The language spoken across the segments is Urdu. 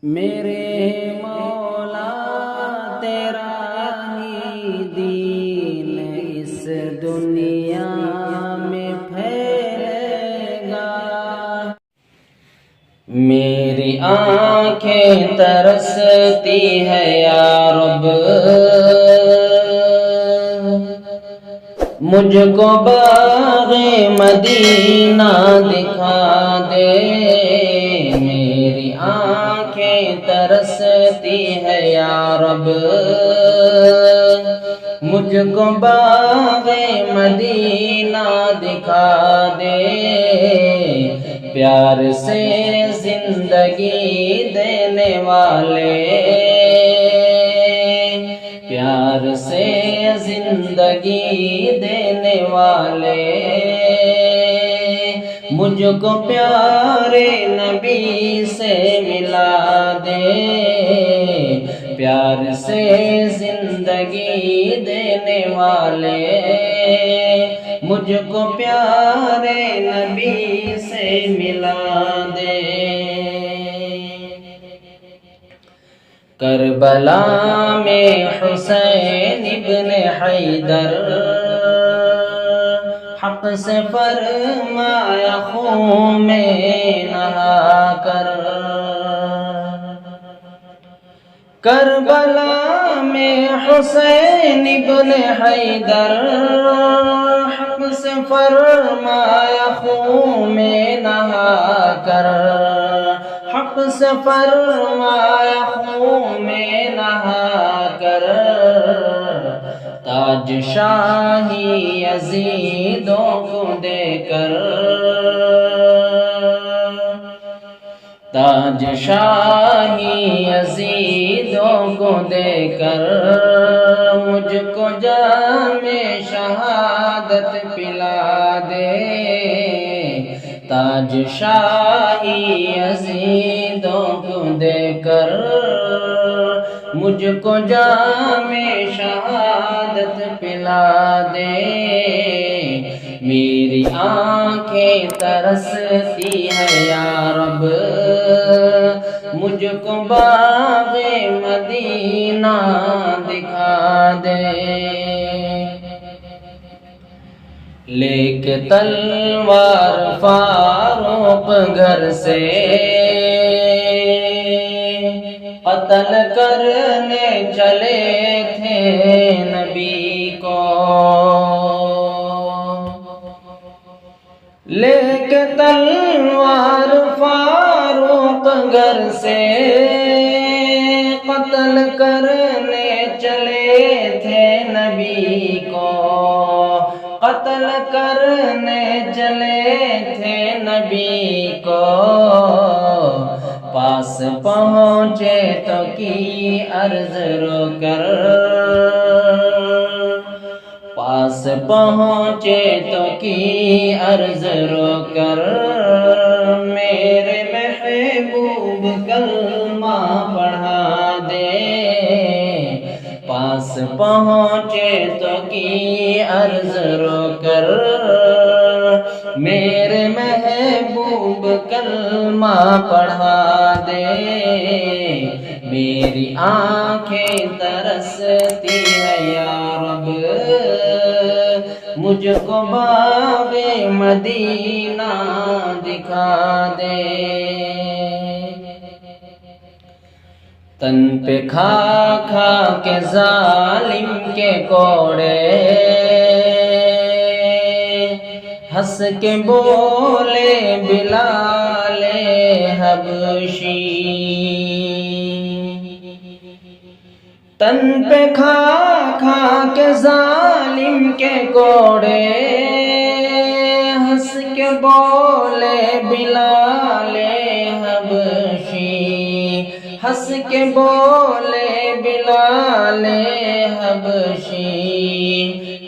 میرے مولا تیرا ہی دین اس دنیا میں پھیلے گا۔ میری آنکھیں ترستی ہے یا رب، مجھ کو باغ مدینہ دکھا دے۔ میری آنکھیں ترستی ہے یا رب، مجھ کو باغ مدینہ دکھا دے۔ پیار سے زندگی دینے والے، پیار سے زندگی دینے والے، مجھ کو پیارے نبی سے ملا دے۔ پیار سے زندگی دینے والے، مجھ کو پیارے نبی سے ملا دے۔ کربلا میں حسین ابن حیدر، حق سے فرمایا خون میں نہا کر۔ کربلا میں حسین ابن حیدر، حق سے فرمایا خون میں نہا کر۔ حق سے فرمایا خون میں نہا کر، تاج شاہی یزیدوں کو دے کر، تاج شاہی یزیدوں کو دے کر، مجھ کو جام شہادت پلا دے۔ تاج شاہی یزیدوں کو دے کر، مجھ کو جام شہادت پلا دے۔ میری آنکھیں ترستی ہے یا رب، مجھ کو باغ مدینہ دکھا دے۔ لے کے تلوار فاروق گھر سے قتل کرنے چلے تھے نبی کو۔ لے کے تلوار فاروق گھر سے قتل کرنے چلے تھے نبی کو۔ قتل کرنے چلے تھے نبی کو، پاس پہنچے تو کی عرض رو کر۔ پاس پہنچے تو کی عرض رو کر، میرے محبوب کلمہ پڑھا دے۔ پاس پہنچے تو کی عرض رو کر، میرے محبوب کلمہ پڑھا دے۔ میری آنکھیں ترستی ہے یا رب، مجھ کو باغ مدینہ دکھا دے۔ تن پہ کھا کھا کے ظالم کے کوڑے، ہنس کے بولے بلال حبشی۔ تن پہ کھا کھا کے ظالم کے کوڑے، ہنس کے بولے بلال حبشی۔ ہنس کے بولے بلال حبشی،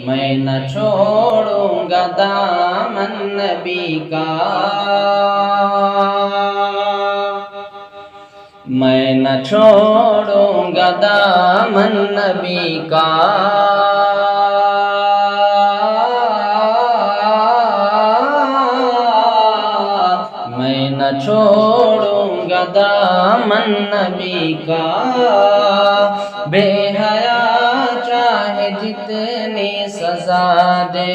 میں نہ چھوڑوں گا دامن نبی کا، میں نہ چھوڑوں گا دامن نبی کا۔ میں نہ چھوڑوں گا دامن نبی کا، بے حیا چاہے جتنی سزا دے،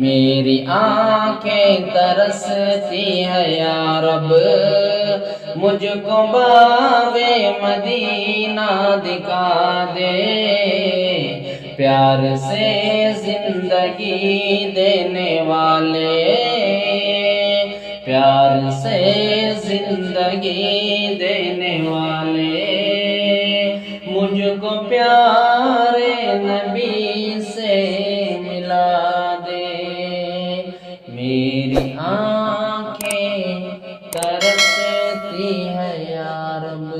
میری آنکھیں ترستی ہے یا رب، مجھ کو باب مدینہ دکھا دے، پیار سے زندگی دینے والے، پیار سے زندگی دینے والے، مجھ کو پیارے نبی سے ملا دے، میری آنکھیں ترستی ہے یا رب،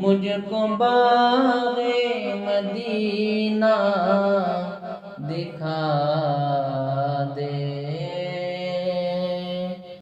مجھ کو باغ مدینہ دکھا